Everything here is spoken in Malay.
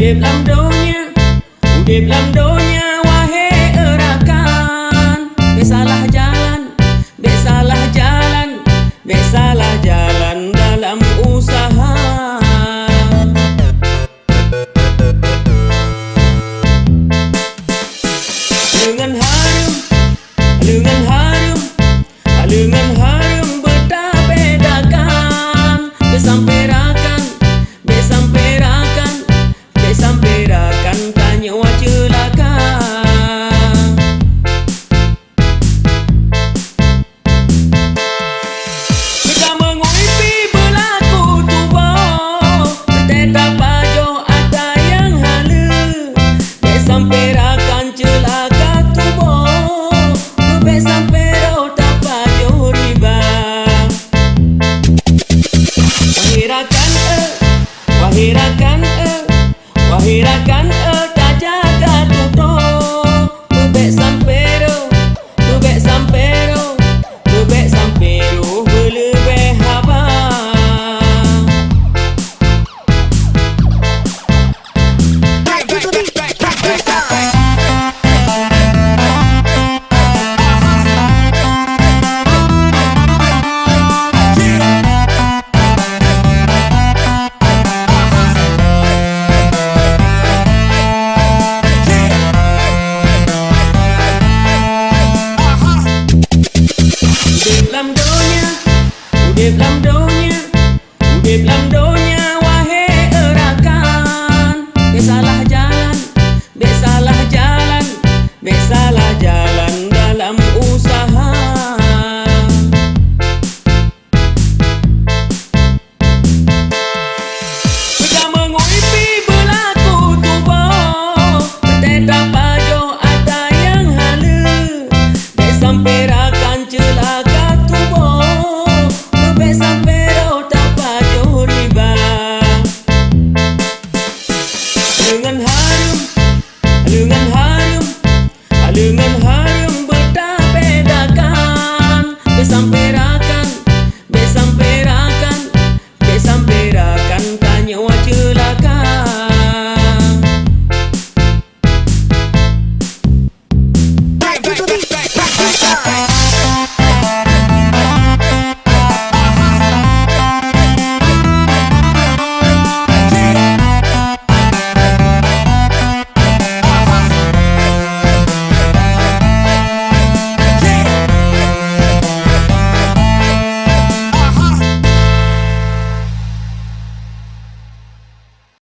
Udip lam donya, udip lam donya, wahai erakan. Besalah jalan, besalah jalan, besalah jalan dalam usaha. Lengan harum, lengan harum, lengan harum bertabedakan. Besamperakan, besamperakan, besamperakan tanya wacelaka. Sudah menguipi berlaku tuba, tetap bajo ada yang halu. Besamperakan celaka tuba, besampero tak bajo riba. Wahirakan wahirakan wahirakan tak jaga tuto. Bebek sampero, bebek sampero, bebek sampero berlebih haba. Udip lam donya, udip lam donya, udip lam donya.